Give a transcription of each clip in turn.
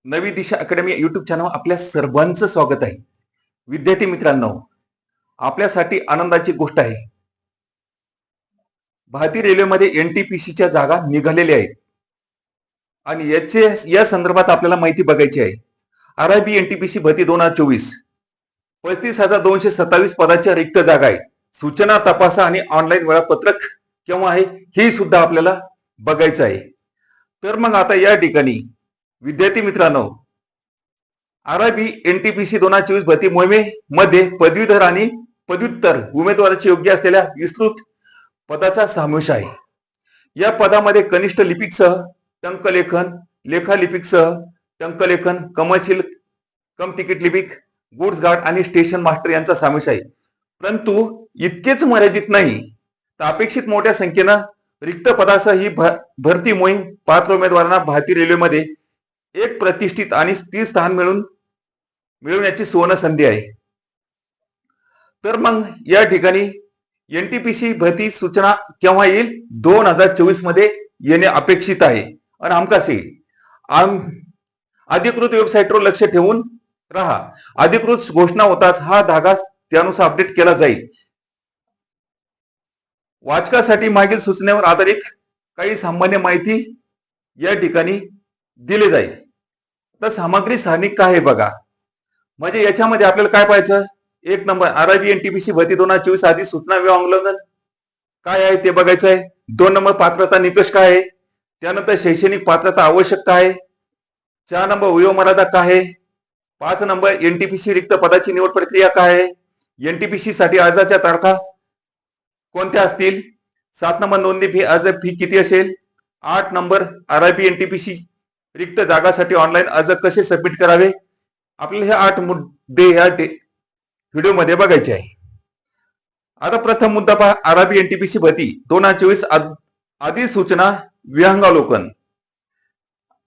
नवी दिशा academy YouTube channel आपल्या सर्वांचं स्वागत आहे. विद्यार्थी मित्रांनो, आपल्यासाठी आनंदाची गोष्ट आहे. भारतीय रेल्वेमध्ये एनटीपीसीच्या जागा निघालेल्या आहेत आणि या संदर्भात आपल्याला माहिती बघायची आहे. आरआरबी एनटीपीसी भरती 2024 35,227 पदाच्या रिक्त जागा आहेत. सूचना तपासा आणि ऑनलाईन वेळापत्रक केव्हा आहे हे सुद्धा आपल्याला बघायचं आहे. तर मग आता या ठिकाणी विद्यार्थी मित्रांनो, आरआरबी एनटीपीसी 2024 भरती मोहिमेमध्ये पदवीधर आणि पदव्युत्तर उमेदवाराची योग्य असलेल्या विस्तृत पदाचा समावेश आहे. या पदामध्ये कनिष्ठ लिपिकसह टंकलेखन, लेखालिपिकसह टंकलेखन, कमर्शियल कम तिकीट लिपिक, गुड्स गार्ड आणि स्टेशन मास्टर यांचा समावेश आहे. परंतु इतकेच मर्यादित नाही, तर अपेक्षित मोठ्या संख्येनं रिक्त पदासह ही भरती मोहीम पात्र उमेदवारांना भारतीय रेल्वेमध्ये एक प्रतिष्ठित आणि स्थिर स्थान मिळवण्याची सुवर्ण संधी आहे. तर मग या ठिकाणी एनटीपीसी भरती सूचना केव्हा येईल? 2024 मध्ये येणे अपेक्षित आहे आणि हमखास येईल. अधिकृत वेबसाईटवर लक्ष ठेवून राहा. अधिकृत घोषणा होताच हा धागा त्यानुसार अपडेट केला जाईल. वाचकासाठी मागील सूचनेवर आधारित काही सामान्य माहिती या ठिकाणी दिली जाईल. तर सामग्री सारणी काय आहे बघा. म्हणजे याच्यामध्ये आपल्याला काय पाहायचं? एक नंबर, आरआरबी एनटीपीसी भरती 2024 आधी सूचना उल्लंघन काय आहे ते बघायचं आहे. 2 नंबर, पात्रता निकष काय आहे. त्यानंतर शैक्षणिक पात्रता आवश्यक काय आहे. 4 नंबर, वयोमर्यादा काय आहे. 5 नंबर, एनटीपीसी रिक्त पदाची निवड प्रक्रिया काय आहे. एनटीपीसी साठी अर्जाच्या तारखा कोणत्या असतील. 7 नंबर, नोंदणी फी, अर्ज फी किती असेल. 8 नंबर, आरआरबी एनटीपीसी रिक्त जागासाठी ऑनलाईन अर्ज कसे सबमिट करावे. आपल्याला हे 8 मुद्दे या व्हिडिओ मध्ये बघायचे आहे. आता प्रथम मुद्दा पहा, आरआरबी एनटीपीसी भरती 2024 अधिसूचना विहंगावलोकन.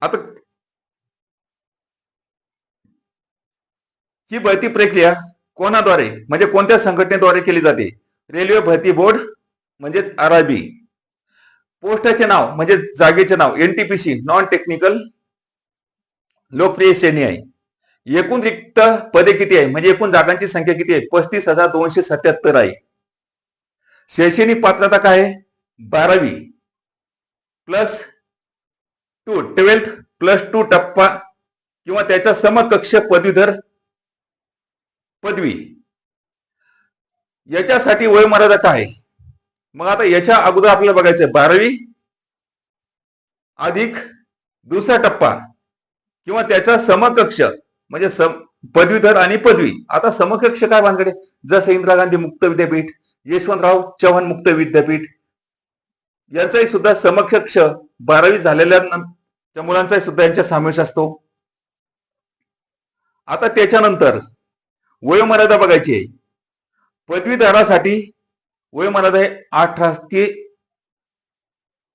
आता ही भरती प्रक्रिया कोणाद्वारे म्हणजे कोणत्या संघटनेद्वारे केली जाते? रेल्वे भरती बोर्ड म्हणजेच आरआरबी. पोस्टाचे नाव म्हणजे जागेचे नाव एनटीपीसी नॉन टेक्निकल लोकप्रिय श्रेणी आहे. एकूण रिक्त पदे किती आहे म्हणजे एकूण जागांची संख्या किती आहे? 35,277 आहे. शैक्षणिक पात्रता काय आहे? 12वी प्लस 2 12th प्लस 2 टप्पा किंवा त्याच्या समकक्ष पदवीधर पदवी. याच्यासाठी वयोमर्यादा काय आहे? मग आता याच्या अगोदर आपल्याला बघायचंय 12वी अधिक दुसरा टप्पा किंवा त्याचा समकक्ष म्हणजे पदवीधर आणि पदवी. आता समकक्ष काय भानगडे? जसं इंदिरा गांधी मुक्त विद्यापीठ, यशवंतराव चव्हाण मुक्त विद्यापीठ यांचाही सुद्धा समकक्ष 12वी झालेल्या मुलांचाही सुद्धा यांच्या समावेश असतो. आता त्याच्यानंतर वयोमर्यादा बघायची आहे. पदवीधरासाठी वयोमर्यादा आहे 18 ते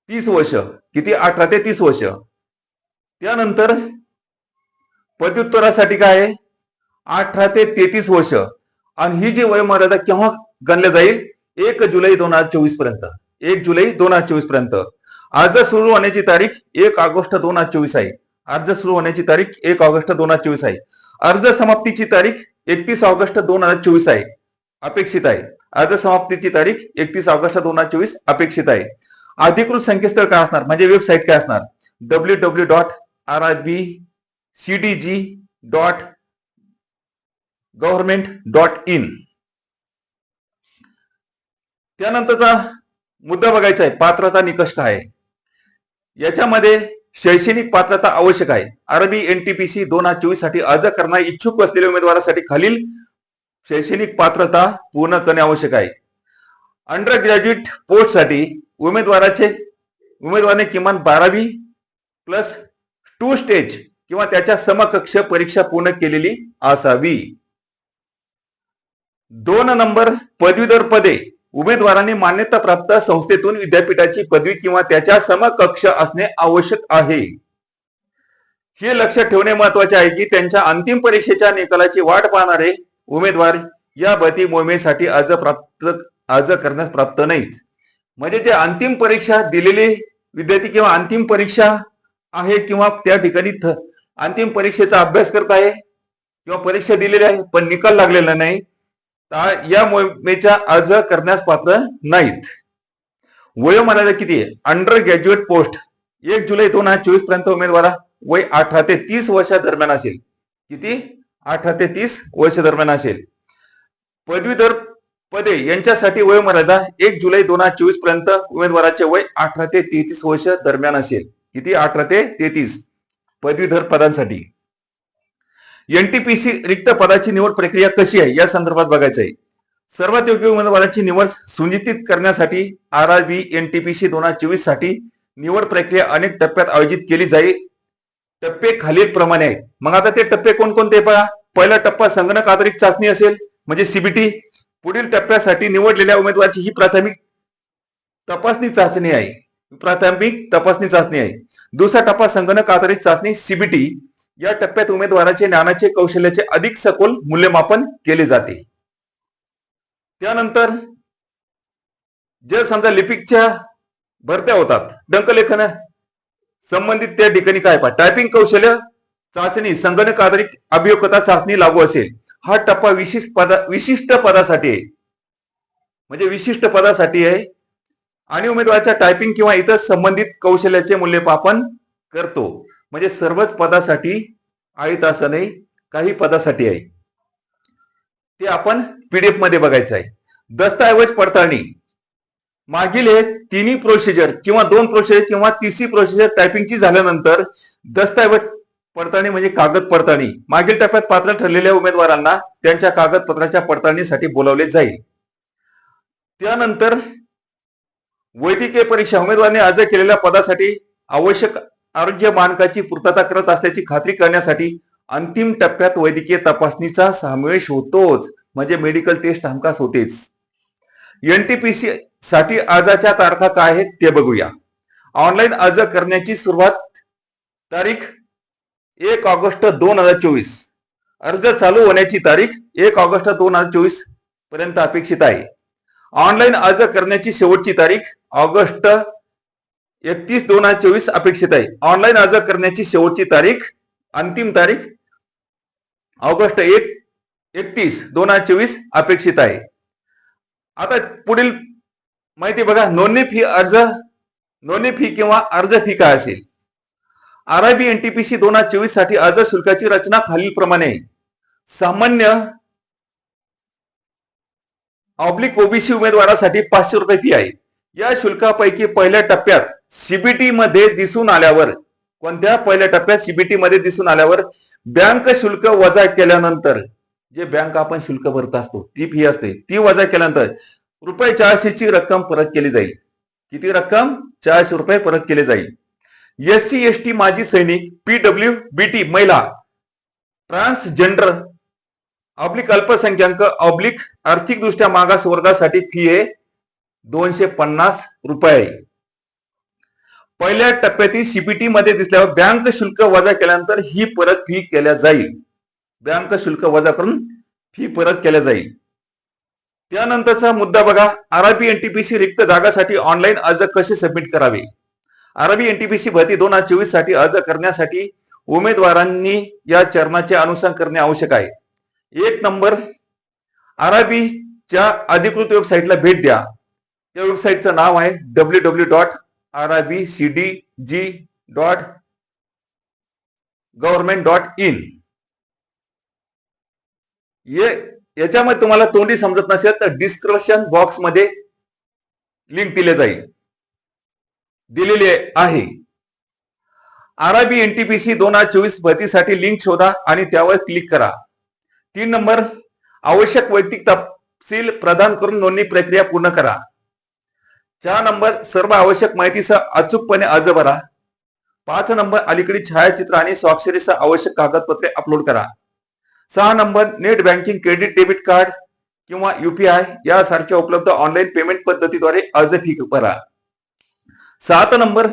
30 वर्ष. किती? 18 ते 30 वर्ष. त्यानंतर पदव्युत्तरासाठी काय आहे? 18 ते 33 वर्ष. आणि ही जी वयोमर्यादा केव्हा गणल्या जाईल? 1 जुलै 2024 पर्यंत. 1 जुलै 2024 पर्यंत. अर्ज सुरू होण्याची तारीख 1 ऑगस्ट 2024 आहे. अर्ज सुरू होण्याची तारीख 1 ऑगस्ट 2024 आहे. अर्ज समाप्तीची तारीख 31 ऑगस्ट 2024 आहे, अपेक्षित आहे. अर्ज समाप्तीची तारीख 31 ऑगस्ट 2024 अपेक्षित आहे. अधिकृत संकेतस्थळ काय असणार म्हणजे वेबसाईट काय असणार? www.rbcdg.government.in. त्यानंतरचा मुद्दा बघायचा आहे, पात्रता निकष काय आहे. याच्यामध्ये शैक्षणिक पात्रता आवश्यक आहे. आरआरबी एनटीपीसी 2024 साठी अर्ज करणारे इच्छुक असलेल्या उमेदवारासाठी खालील शैक्षणिक पात्रता पूर्ण करणे आवश्यक आहे. अंडर ग्रॅज्युएट पोस्ट साठी उमेदवाराने किमान 12वी प्लस 2 स्टेज किंवा त्याच्या समकक्ष परीक्षा पूर्ण केलेली असावी. 2 नंबर, पदवीधर पदे उमेदवारांनी मान्यता प्राप्त संस्थेतून विद्यापीठाची पदवी किंवा त्याच्या समकक्ष असणे आवश्यक आहे. हे लक्षात ठेवणे महत्वाचे आहे की त्यांच्या अंतिम परीक्षेच्या निकालाची वाट पाहणारे उमेदवार या भरती मोहिमेसाठी अर्ज करण्यास प्राप्त नाहीत. म्हणजे जे अंतिम परीक्षा दिलेले विद्यार्थी किंवा अंतिम परीक्षा आहे किंवा त्या ठिकाणी अंतिम परीक्षेचा अभ्यास करत आहे किंवा परीक्षा दिलेली आहे पण निकाल लागलेला नाही, तर या मोहिमेचा अर्ज करण्यास पात्र नाहीत. वयोमर्यादा किती आहे? अंडर ग्रॅज्युएट पोस्ट 1 जुलै 2024 पर्यंत उमेदवार वय 18 ते 30 वर्षा दरम्यान असेल. किती? 18 ते 30 वर्ष दरम्यान असेल. पदवीधर पदे यांच्यासाठी वयोमर्यादा 1 जुलै 2024 पर्यंत उमेदवाराचे वय 18 ते 33 वर्ष दरम्यान असेल. किती? 18 ते 33 पदवीधर पदांसाठी. एनटीपीसी रिक्त पदाची निवड प्रक्रिया कशी आहे या संदर्भात बघायचं आहे. सर्वात योग्य उमेदवाराची निवड सुनिश्चित करण्यासाठी आरआरबी एनटीपीसी 2024 साठी निवड प्रक्रिया अनेक टप्प्यात आयोजित केली जाईल. टप्पे खालील प्रमाणे आहेत. मग आता ते टप्पे कोणकोणते पहा. पहिला टप्पा संगणक आधारित चाचणी असेल म्हणजे सीबीटी. पुढील टप्प्यासाठी निवडलेल्या उमेदवाराची ही प्राथमिक तपासणी चाचणी आहे. दुसरा टप्पा संगणक आधारित चाचणी सीबीटी. या टप्प्यात उमेदवाराचे ज्ञानाचे कौशल्याचे अधिक सखोल मूल्यमापन केले जाते. त्यानंतर जर समजा लिपिकच्या भरत्या होतात, डंकलेखन संबंधित त्या ठिकाणी काय पहा, टायपिंग कौशल्य चाचणी, संगणक आधारित अभियोक्ता चाचणी लागू असेल. हा टप्पा विशिष्ट पदासाठी आहे, म्हणजे विशिष्ट पदासाठी आहे आणि उमेदवाराच्या टायपिंग किंवा इतर संबंधित कौशल्याचे मूल्यमापन करतो. म्हणजे सर्वच पदासाठी आहेत असं नाही, काही पदासाठी आहे. ते आपण पीडीएफ मध्ये बघायचं आहे. दस्तऐवज पडताळणी. मागील हे तिन्ही प्रोसिजर किंवा 2 प्रोसिजर किंवा तिसरी प्रोसिजर टायपिंगची झाल्यानंतर दस्तऐवज पडताळणी म्हणजे कागद पडताळणी. मागील टप्प्यात पात्र ठरलेल्या उमेदवारांना त्यांच्या कागदपत्राच्या पडताळणीसाठी बोलावले जाईल. त्यानंतर वैद्यकीय परीक्षा. उमेदवाराने अर्ज केलेल्या पदासाठी आवश्यक आरोग्य मानकाची पूर्तता करत असल्याची खात्री करण्यासाठी अंतिम टप्प्यात वैद्यकीय तपासणीचा समावेश होतोच, म्हणजे मेडिकल टेस्ट हमखास होतेच. एनटीपीसी साठी अर्जाच्या तारखा काय आहेत ते बघूया. ऑनलाईन अर्ज करण्याची सुरुवात तारीख 1 ऑगस्ट 2024. अर्ज चालू होण्याची तारीख 1 ऑगस्ट 2024 पर्यंत अपेक्षित आहे. ऑनलाईन अर्ज करण्याची शेवटची तारीख ऑगस्ट 31, 2024 अपेक्षित आहे. ऑनलाईन अर्ज करण्याची शेवटची तारीख, अंतिम तारीख ऑगस्ट 31, 2024 अपेक्षित आहे. आता पुढील माहिती बघा. नोंदणी फी किंवा अर्ज फी काय असेल. आरआरबी एनटीपीसी 2024 साठी अर्ज शुल्काची रचना खालील प्रमाणे आहे. सामान्य ओबीसी उमेदवारासाठी 500 रुपये फी आहे. या शुल्कापैकी पहिल्या टप्प्यात सीबीटी मध्ये दिसून आल्यावर, कोणत्या पहिल्या टप्प्यात सीबीटी मध्ये दिसून आल्यावर बँक शुल्क वजा केल्यानंतर, जे बँक आपण शुल्क भरत असतो ती फी असते, ती वजा केल्यानंतर रुपये 400 ची रक्कम परत केली जाईल. किती रक्कम? 400 रुपये परत केले जाईल. एससी एसटी माजी सैनिक, पीडब्ल्यूबीटी महिला, ट्रान्सजेंडर अल्पसंख्याक आर्थिकदृष्ट्या मागास वर्गासाठी फी आहे 250 रुपये. पहिल्या टप्प्यातील सीबीटी मध्ये दिसल्यावर बँक शुल्क वजा केल्यानंतर ही परत फी केल्या जाईल. बँक शुल्क वजा करून फी परत केल्या जाईल. त्यानंतरचा मुद्दा बघा. आरआरबी एनटीपीसी रिक्त जागासाठी ऑनलाईन अर्ज कसे सबमिट करावे. आरआरबी एनटीपीसी भरती 2024 साठी अर्ज करण्यासाठी उमेदवारांनी या चरणाचे अनुसरण करणे आवश्यक आहे. 1 नंबर, आरआरबीच्या अधिकृत वेबसाईटला भेट द्या. त्या वेबसाईटचं नाव आहे www.rbcdg.government.in. याच्यामध्ये तुम्हाला तोंडी समजत नसेल तर डिस्क्रिप्शन बॉक्स मध्ये लिंक दिलेली आहे. आरआरबी एनटीपीसी 2024 भरतीसाठी लिंक शोधा आणि त्यावर क्लिक करा. 3 नंबर, आवश्यक वैयक्तिक तपशील प्रदान करून नोंदणी प्रक्रिया पूर्ण करा. 4 नंबर, सर्व आवश्यक माहितीसह अचूकपणे अर्ज भरा. 5 नंबर, अलीकडील छायाचित्र आणि स्वाक्षरीसह आवश्यक कागदपत्रे अपलोड करा. 6 number, net banking, credit, debit card किंवा यूपीआय यासारख्या उपलब्ध ऑनलाईन पेमेंट पद्धतीद्वारे अर्ज फी भरा. 7 नंबर,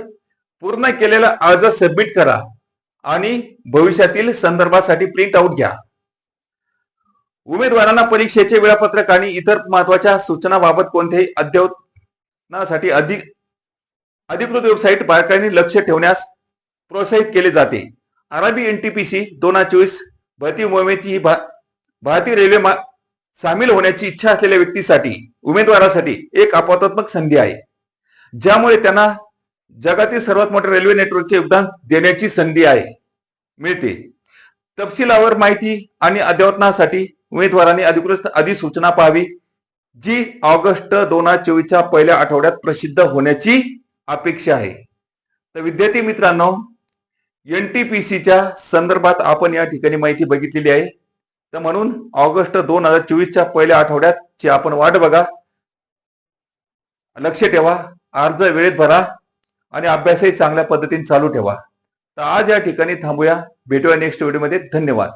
पूर्ण केलेला अर्ज सबमिट करा आणि भविष्यातील संदर्भासाठी प्रिंट आउट घ्या. उमेदवारांना परीक्षेचे वेळापत्रक आणि इतर महत्वाच्या सूचनांबाबत कोणत्याही अद्ययावनासाठी अधिकृत वेबसाईट बारकाईने लक्ष ठेवण्यास प्रोत्साहित केले जाते. आरआरबी एनटीपीसी 2024 भरती मोहिमेची ही भारतीय रेल्वे सामील होण्याची इच्छा असलेल्या व्यक्तीसाठी उमेदवारासाठी एक अपवादात्मक संधी आहे, ज्यामुळे त्यांना जगातील सर्वात मोठ्या रेल्वे नेटवर्कचे योगदान देण्याची संधी मिळते. तपशिलावर माहिती आणि अद्ययावतनासाठी उमेदवारांनी अधिकृत अधिसूचना पाहावी, जी ऑगस्ट 2024च्या पहिल्या आठवड्यात प्रसिद्ध होण्याची अपेक्षा आहे. तर विद्यार्थी मित्रांनो, एनटीपीसीच्या संदर्भात आपण या ठिकाणी माहिती बघितलेली आहे. तर म्हणून ऑगस्ट 2024च्या पहिल्या आठवड्याची आपण वाट बघा. लक्ष ठेवा, अर्ज वेळेत भरा आणि अभ्यासही चांगल्या पद्धतीने चालू ठेवा. तर आज या ठिकाणी थांबूया. भेटूया नेक्स्ट व्हिडिओमध्ये. धन्यवाद.